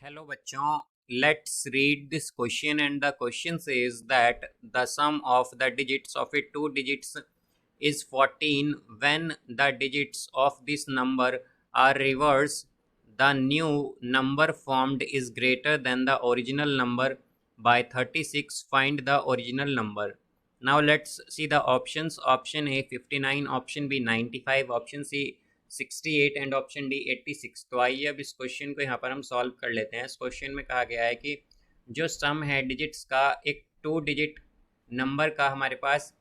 Hello बच्चों, let's read this question and the question says that the sum of the digits of a two digits is 14 when the digits of this number are reversed. The new number formed is greater than the original number by 36. Find the original number. Now let's see the options. Option A 59, option B 95, option C 68 and option D 86। तो आइए अब इस question को यहाँ पर हम solve कर लेते हैं। इस क्वेश्चन में कहा गया है कि जो सम है डिजिट्स का एक टू डिजिट नंबर का हमारे पास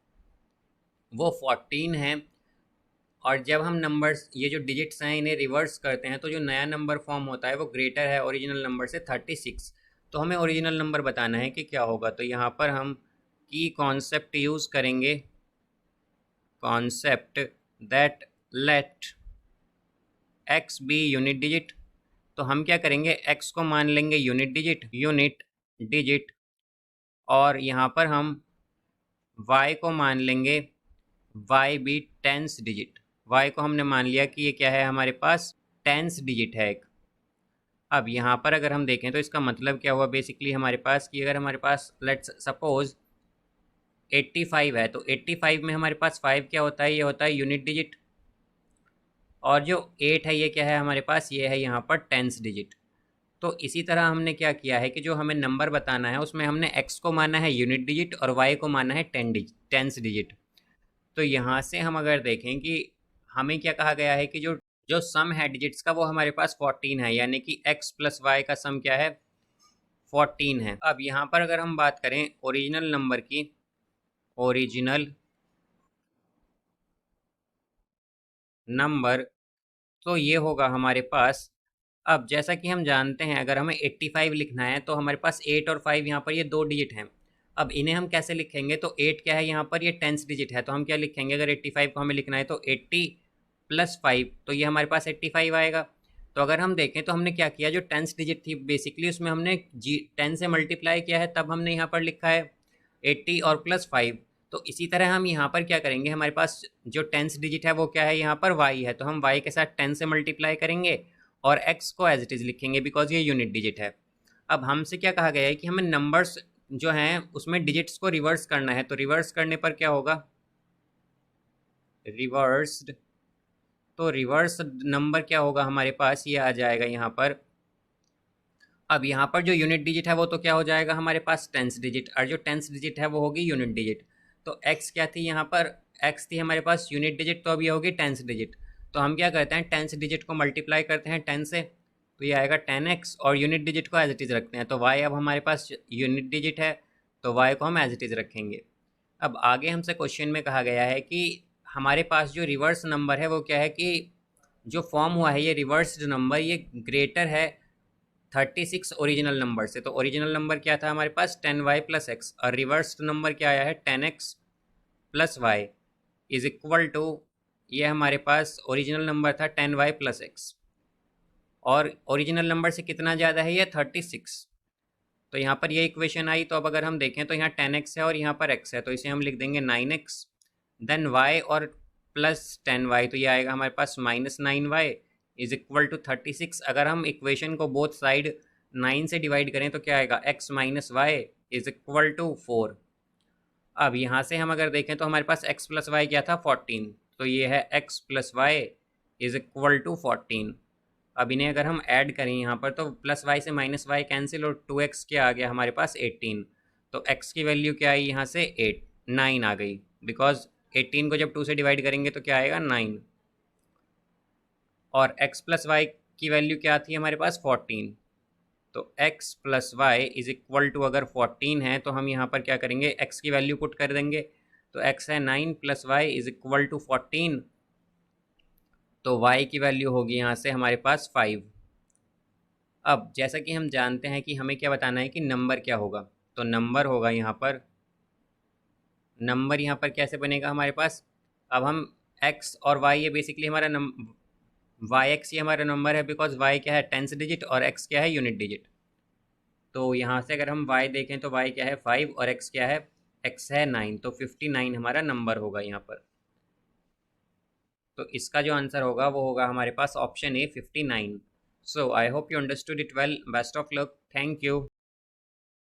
वो 14 है, और जब हम नंबर्स ये जो डिजिट्स हैं इन्हें रिवर्स करते हैं तो जो नया नंबर फॉर्म होता है वो ग्रेटर है ओरिजिनल नंबर से 36। तो हमें ओरिजिनल नंबर बताना है कि क्या होगा। तो यहाँ पर हम की कॉन्सेप्ट यूज़ करेंगे, concept that let X be unit digit. तो हम क्या करेंगे, एक्स को मान लेंगे यूनिट डिजिट और यहाँ पर हम वाई को मान लेंगे Y be tens digit. Y को हमने मान लिया कि ये क्या है, हमारे पास टेंस डिजिट है एक। अब यहाँ पर अगर हम देखें तो इसका मतलब क्या हुआ बेसिकली हमारे पास कि अगर हमारे पास लेट्स सपोज 85 है तो 85 में हमारे पास 5 क्या होता है, ये होता है यूनिट डिजिट, और जो 8 है ये क्या है हमारे पास, ये है यहाँ पर टेंस डिजिट। तो इसी तरह हमने क्या किया है कि जो हमें नंबर बताना है उसमें हमने x को माना है यूनिट डिजिट और y को माना है टेंस डिजिट। तो यहाँ से हम अगर देखें कि हमें क्या कहा गया है कि जो जो सम है डिजिट्स का वो हमारे पास 14 है, यानी कि x प्लस वाई का सम क्या है 14 है। अब यहाँ पर अगर हम बात करें ओरिजिनल नंबर की, ओरिजिनल नंबर, तो ये होगा हमारे पास। अब जैसा कि हम जानते हैं अगर हमें 85 लिखना है तो हमारे पास 8 और 5 यहाँ पर ये दो डिजिट हैं। अब इन्हें हम कैसे लिखेंगे, तो 8 क्या है यहाँ पर, ये टेंस डिजिट है, तो हम क्या लिखेंगे अगर 85 को हमें लिखना है तो 80 प्लस 5, तो ये हमारे पास 85 आएगा। तो अगर हम देखें तो हमने क्या किया, जो टेंस डिजिट थी बेसिकली उसमें हमने 10 से मल्टीप्लाई किया है, तब हमने यहाँ पर लिखा है 80 और प्लस 5। तो इसी तरह हम यहाँ पर क्या करेंगे, हमारे पास जो टेंस डिजिट है वो क्या है यहाँ पर y है, तो हम y के साथ 10 से मल्टीप्लाई करेंगे और x को एज इट इज़ लिखेंगे बिकॉज ये यूनिट डिजिट है। अब हमसे क्या कहा गया है कि हमें नंबर्स जो हैं उसमें डिजिट्स को रिवर्स करना है, तो रिवर्स करने पर क्या होगा, रिवर्स्ड, तो रिवर्स नंबर क्या होगा हमारे पास, ये आ जाएगा यहाँ पर। अब यहाँ पर जो यूनिट डिजिट है वो तो क्या हो जाएगा हमारे पास टेंस डिजिट, और जो टेंस डिजिट है वो होगी यूनिट डिजिट। तो x क्या थी यहाँ पर, x थी हमारे पास यूनिट डिजिट, तो अब ये होगी टेंस डिजिट। तो हम क्या करते हैं, टेंस डिजिट को मल्टीप्लाई करते हैं 10 से, तो ये आएगा 10x, और यूनिट डिजिट को एज इट इज़ रखते हैं। तो y अब हमारे पास यूनिट डिजिट है तो y को हम एज इट इज़ रखेंगे। अब आगे हमसे क्वेश्चन में कहा गया है कि हमारे पास जो रिवर्स नंबर है वो क्या है, कि जो फॉर्म हुआ है ये रिवर्स्ड नंबर ये ग्रेटर है 36 ओरिजिनल नंबर से। तो ओरिजिनल नंबर क्या था हमारे पास 10y प्लस एक्स, और रिवर्स्ड नंबर क्या आया है 10x plus Y is equal to, ये हमारे पास ओरिजिनल नंबर था 10y प्लस एक्स, और ओरिजिनल नंबर से कितना ज़्यादा है ये 36। तो यहाँ पर ये इक्वेशन आई। तो अब अगर हम देखें तो यहाँ 10x है और यहाँ पर x है, तो इसे हम लिख देंगे 9x, देन y और प्लस 10y, तो ये आएगा हमारे पास -9y इज इक्वल टू 36। अगर हम इक्वेशन को बोथ साइड 9 से डिवाइड करें तो क्या आएगा, x minus Y is equal to 4। अब यहाँ से हम अगर देखें तो हमारे पास x प्लस वाई क्या था 14, तो ये है x plus Y is equal to 14। अब इन्हें अगर हम ऐड करें यहाँ पर तो प्लस वाई से माइनस वाई कैंसिल, और 2x क्या आ गया हमारे पास 18। तो x की वैल्यू क्या आई यहाँ से 9 आ गई, बिकॉज 18 को जब 2 से डिवाइड करेंगे तो क्या आएगा 9, और x प्लस वाई की वैल्यू क्या थी हमारे पास 14। तो x plus Y is equal to, अगर 14 है तो हम यहाँ पर क्या करेंगे x की वैल्यू पुट कर देंगे। तो x है 9 plus Y is equal to 14, तो y की वैल्यू होगी यहाँ से हमारे पास 5। अब जैसा कि हम जानते हैं कि हमें क्या बताना है कि नंबर क्या होगा, तो नंबर होगा यहाँ पर, नंबर यहाँ पर कैसे बनेगा हमारे पास। अब हम x और y ये बेसिकली हमारा वाई एक्स ये हमारा नंबर है, बिकॉज y क्या है टेंस डिजिट और x क्या है यूनिट डिजिट। तो यहाँ से अगर हम y देखें तो y क्या है 5 और x क्या है, x है 9, तो 59 हमारा नंबर होगा यहाँ पर। तो इसका जो आंसर होगा वो होगा हमारे पास option A 59। So I hope you understood it well. Best of luck. Thank you.